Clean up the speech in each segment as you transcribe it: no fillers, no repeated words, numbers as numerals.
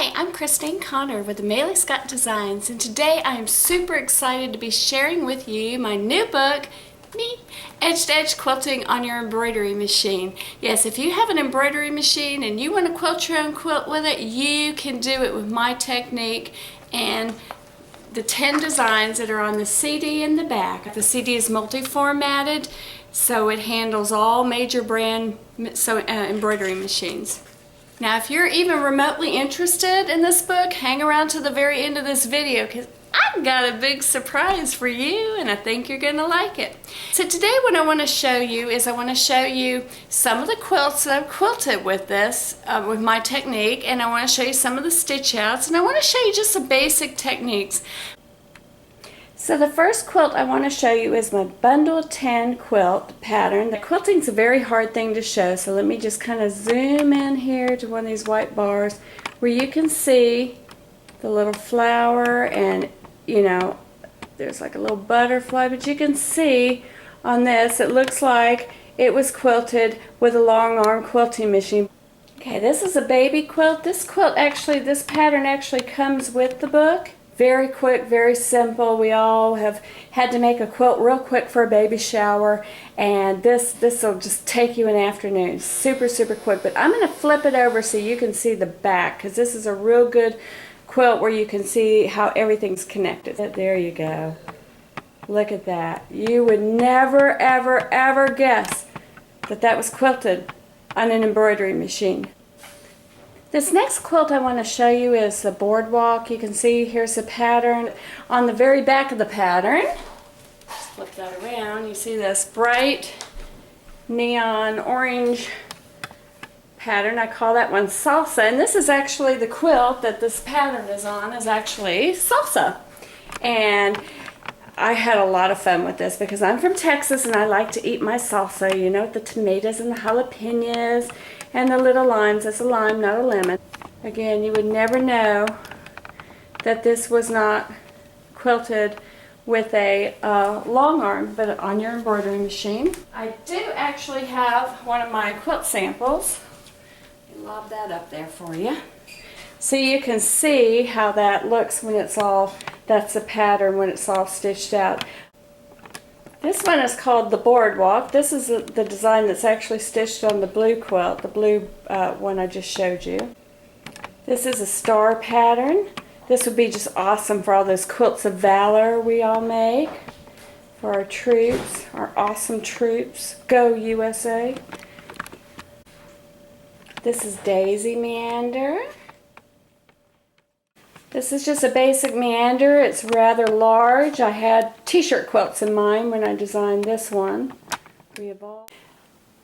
Hi, I'm Christine Connor with Amelie Scott Designs, and today I am super excited to be sharing with you my new book, Edge-to-Edge Quilting on your embroidery machine. Yes, if you have an embroidery machine and you want to quilt your own quilt with it, you can do it with my technique and the 10 designs that are on the CD in the back. The CD is multi-formatted, so it handles all major brand embroidery machines. Now, if you're even remotely interested in this book, hang around to the very end of this video because I've got a big surprise for you and I think you're going to like it. So today what I want to show you is I want to show you some of the quilts that I've quilted with this, with my technique, and I want to show you some of the stitch outs, and I want to show you just some basic techniques. So the first quilt I want to show you is my Bundle 10 quilt pattern. The quilting's a very hard thing to show, so let me just kind of zoom in here to one of these white bars where you can see the little flower, and you know, there's like a little butterfly, but you can see on this it looks like it was quilted with a long arm quilting machine. Okay, this is a baby quilt. This pattern actually comes with the book. Very quick, very simple. We all have had to make a quilt real quick for a baby shower, and this will just take you an afternoon. Super, super quick. But I'm going to flip it over so you can see the back, because this is a real good quilt where you can see how everything's connected. There you go. Look at that. You would never, ever, ever guess that that was quilted on an embroidery machine. This next quilt I want to show you is the boardwalk. You can see here's the pattern. On the very back of the pattern, let's flip that around, you see this bright neon orange pattern. I call that one Salsa, and this is actually the quilt that this pattern is on, is actually Salsa. And I had a lot of fun with this because I'm from Texas and I like to eat my salsa, you know, with the tomatoes and the jalapenos and the little limes. That's a lime, not a lemon. Again, you would never know that this was not quilted with a long arm, but on your embroidery machine. I do actually have one of my quilt samples. Lob that up there for you. So you can see how that looks when it's all, that's the pattern when it's all stitched out. This one is called the boardwalk. This is the design that's actually stitched on the blue quilt, the blue one I just showed you. This is a star pattern. This would be just awesome for all those quilts of valor we all make, for our troops, our awesome troops. Go USA. This is Daisy Meander. This is just a basic meander. It's rather large. I had t-shirt quilts in mind when I designed this one.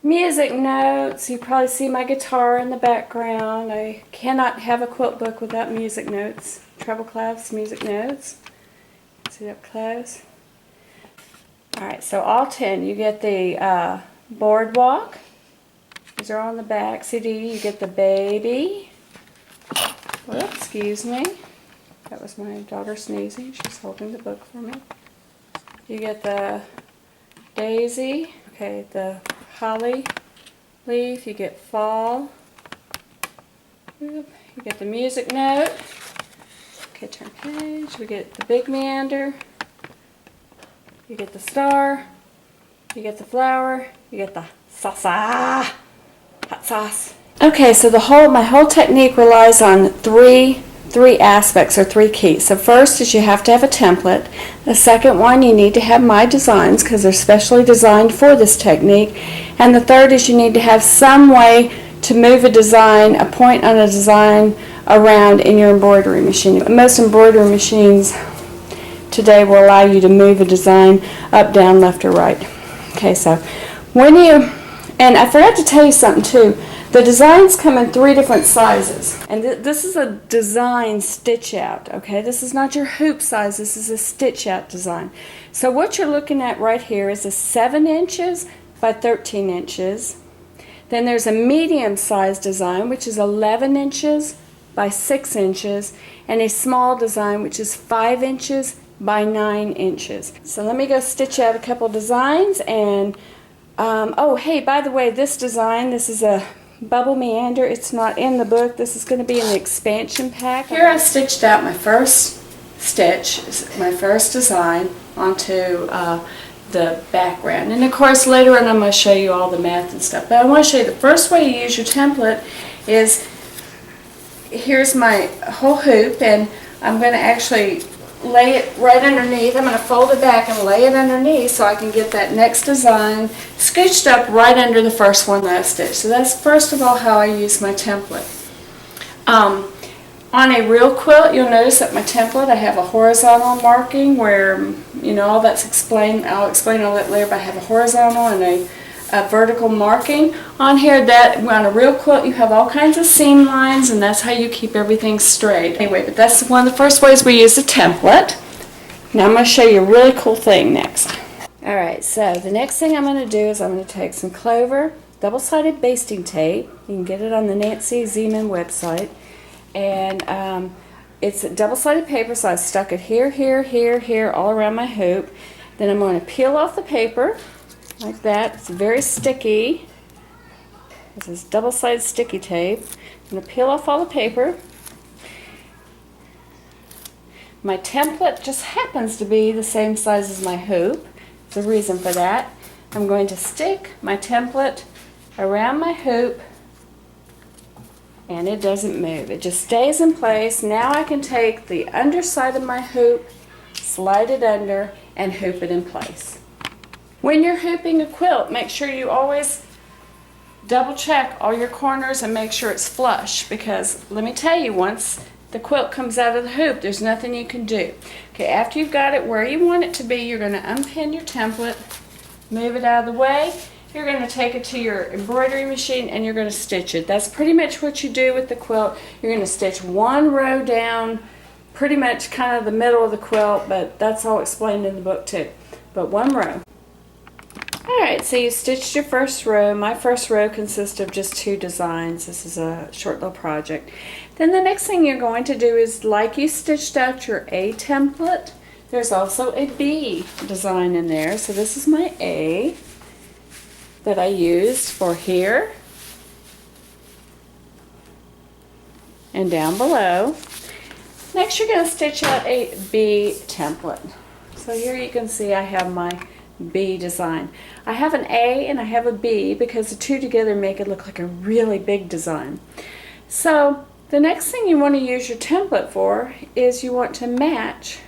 Music notes. You probably see my guitar in the background. I cannot have a quilt book without music notes. Treble clefs, music notes. See up close. Alright, so all 10. You get the boardwalk. These are all on the back. CD, you get the baby. Whoops, excuse me. That was my daughter sneezing. She's holding the book for me. You get the daisy. Okay, the holly leaf. You get fall. You get the music note. Okay, turn page. We get the big meander. You get the star. You get the flower. You get the salsa. Hot sauce. Okay, so my whole technique relies on three aspects, or three keys. So first is you have to have a template. The second one, you need to have my designs because they're specially designed for this technique. And the third is you need to have some way to move a design, a point on a design around in your embroidery machine. Most embroidery machines today will allow you to move a design up, down, left, or right. Okay, so and I forgot to tell you something too. The designs come in 3 different sizes, and this is a design stitch out, okay? This is not your hoop size, this is a stitch out design. So what you're looking at right here is a 7 inches by 13 inches. Then there's a medium size design, which is 11 inches by 6 inches, and a small design, which is 5 inches by 9 inches. So let me go stitch out a couple designs, and oh hey, by the way, this design, this is a Bubble Meander. It's not in the book. This is going to be in the expansion pack. Here I stitched out my first stitch, my first design onto the background. And of course later on I'm going to show you all the math and stuff. But I want to show you the first way you use your template is, here's my whole hoop, and I'm going to actually lay it right underneath. I'm going to fold it back and lay it underneath so I can get that next design scooched up right under the first one that I stitched. So that's first of all how I use my template. On a real quilt, you'll notice that my template, I have a horizontal marking where, you know, all that's explained. I'll explain all that later, but I have a horizontal and a vertical marking on here. That on a real quilt you have all kinds of seam lines, and that's how you keep everything straight. Anyway, but that's one of the first ways we use a template. Now I'm going to show you a really cool thing next. Alright, so the next thing I'm going to do is I'm going to take some clover, double-sided basting tape. You can get it on the Nancy Zeman website. And it's double-sided paper, so I stuck it here, here, here, here, all around my hoop. Then I'm going to peel off the paper like that. It's very sticky. This is double-sided sticky tape. I'm going to peel off all the paper. My template just happens to be the same size as my hoop. There's a reason for that. I'm going to stick my template around my hoop, and it doesn't move. It just stays in place. Now I can take the underside of my hoop, slide it under, and hoop it in place. When you're hooping a quilt, make sure you always double check all your corners and make sure it's flush, because let me tell you, once the quilt comes out of the hoop, there's nothing you can do. Okay, after you've got it where you want it to be, you're going to unpin your template, move it out of the way. You're going to take it to your embroidery machine and you're going to stitch it. That's pretty much what you do with the quilt. You're going to stitch one row down, pretty much kind of the middle of the quilt, but that's all explained in the book too. But one row. Alright, so you stitched your first row. My first row consists of just 2 designs. This is a short little project. Then the next thing you're going to do is, like you stitched out your A template, there's also a B design in there. So this is my A that I used for here and down below. Next you're going to stitch out a B template. So here you can see I have my B design. I have an A and I have a B because the two together make it look like a really big design. So the next thing you want to use your template for is you want to match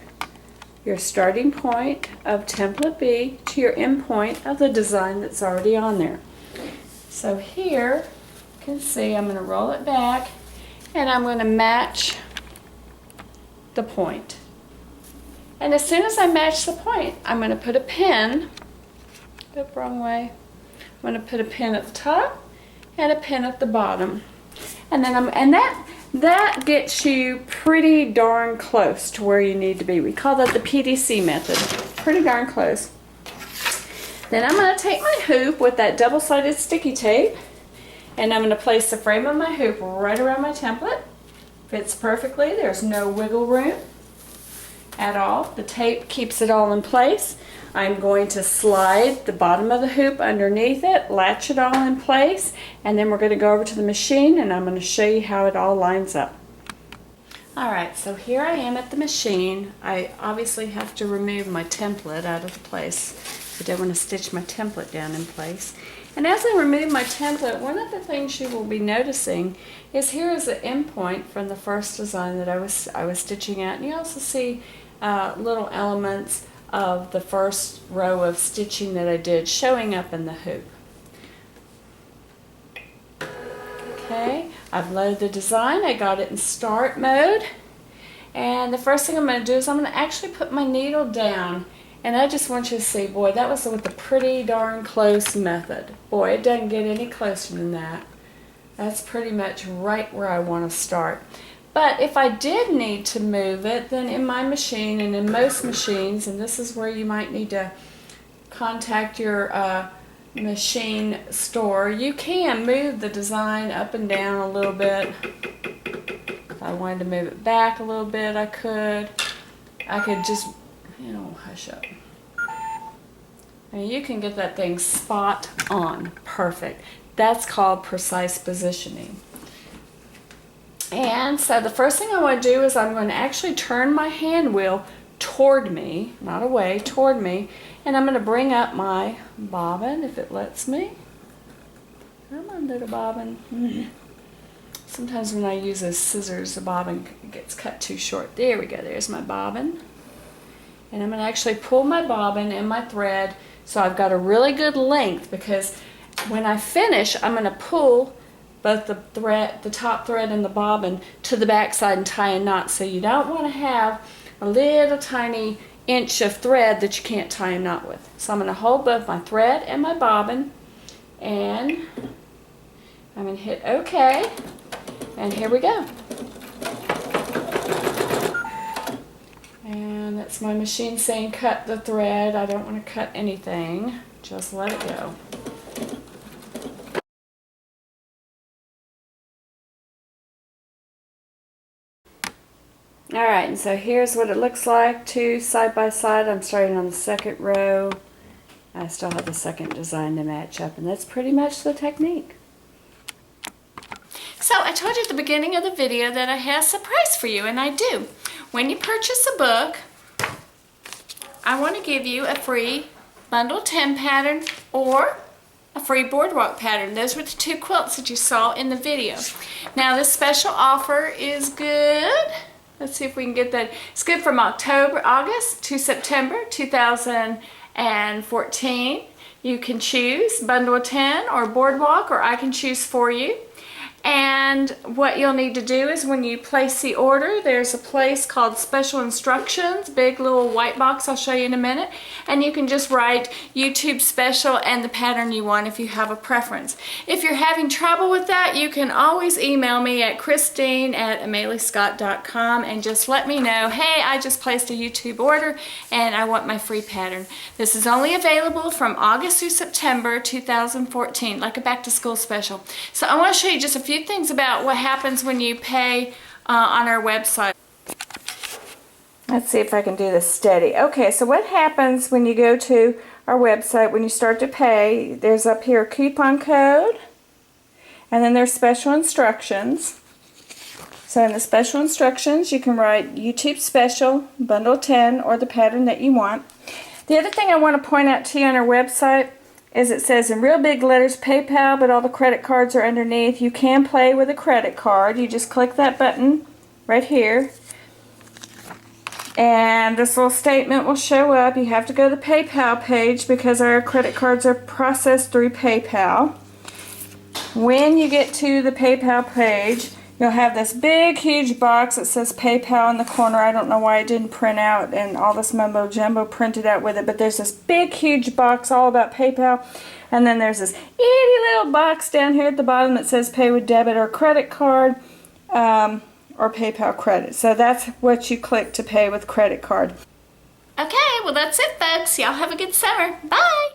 your starting point of template B to your end point of the design that's already on there. So here you can see I'm going to roll it back and I'm going to match the point. And as soon as I match the point, I'm going to put a pin, oop, wrong way, I'm going to put a pin at the top and a pin at the bottom. And then that gets you pretty darn close to where you need to be. We call that the PDC method. Pretty darn close. Then I'm going to take my hoop with that double-sided sticky tape and I'm going to place the frame of my hoop right around my template. Fits perfectly. There's no wiggle room at all. The tape keeps it all in place. I'm going to slide the bottom of the hoop underneath it, latch it all in place, and then we're going to go over to the machine and I'm going to show you how it all lines up. Alright, so here I am at the machine. I obviously have to remove my template out of the place. I don't want to stitch my template down in place. And as I remove my template, one of the things you will be noticing is here is the end point from the first design that I was stitching out. And you also see little elements of the first row of stitching that I did showing up in the hoop. Okay, I've loaded the design. I got it in start mode. And the first thing I'm going to do is I'm going to actually put my needle down. And I just want you to see, boy, that was with a pretty darn close method. Boy, it doesn't get any closer than that. That's pretty much right where I want to start. But if I did need to move it, then in my machine and in most machines, and this is where you might need to contact your machine store, you can move the design up and down a little bit. If I wanted to move it back a little bit, I could. I could just, you know, hush up. I mean, you can get that thing spot on, perfect. That's called precise positioning. And so the first thing I want to do is I'm going to actually turn my hand wheel toward me, not away, toward me, and I'm going to bring up my bobbin if it lets me. Come on, little bobbin. Sometimes when I use those scissors, the bobbin gets cut too short. There we go, there's my bobbin. And I'm going to actually pull my bobbin and my thread so I've got a really good length, because when I finish, I'm going to pull both the top thread and the bobbin to the back side and tie a knot. So you don't want to have a little tiny inch of thread that you can't tie a knot with. So I'm going to hold both my thread and my bobbin, and I'm going to hit OK, and here we go. And that's my machine saying cut the thread. I don't want to cut anything, just let it go. Alright, and so here's what it looks like, two side by side. I'm starting on the second row. I still have the second design to match up, and that's pretty much the technique. So I told you at the beginning of the video that I had a surprise for you, and I do. When you purchase a book, I want to give you a free bundle 10 pattern or a free boardwalk pattern. Those were the two quilts that you saw in the video. Now this special offer is good. Let's see if we can get that. It's good from August to September 2014. You can choose bundle 10 or boardwalk, or I can choose for you. And what you'll need to do is when you place the order, there's a place called Special Instructions, big little white box I'll show you in a minute, and you can just write YouTube Special and the pattern you want if you have a preference. If you're having trouble with that, you can always email me at Christine@ameliescott.com and just let me know, hey, I just placed a YouTube order and I want my free pattern. This is only available from August through September 2014, like a back to school special. So I want to show you just a few things about what happens when you pay on our website. Let's see if I can do this steady. Okay, so what happens when you go to our website, when you start to pay, there's up here a coupon code, and then there's special instructions. So in the special instructions, you can write YouTube Special, Bundle 10, or the pattern that you want. The other thing I want to point out to you on our website is it says in real big letters PayPal, but all the credit cards are underneath. You can pay with a credit card. You just click that button right here, and this little statement will show up. You have to go to the PayPal page because our credit cards are processed through PayPal. When you get to the PayPal page, you'll have this big huge box that says PayPal in the corner. I don't know why it didn't print out and all this mumbo jumbo printed out with it, but there's this big huge box all about PayPal, and then there's this itty little box down here at the bottom that says pay with debit or credit card or PayPal credit. So that's what you click to pay with credit card. Okay, well that's it folks. Y'all have a good summer. Bye!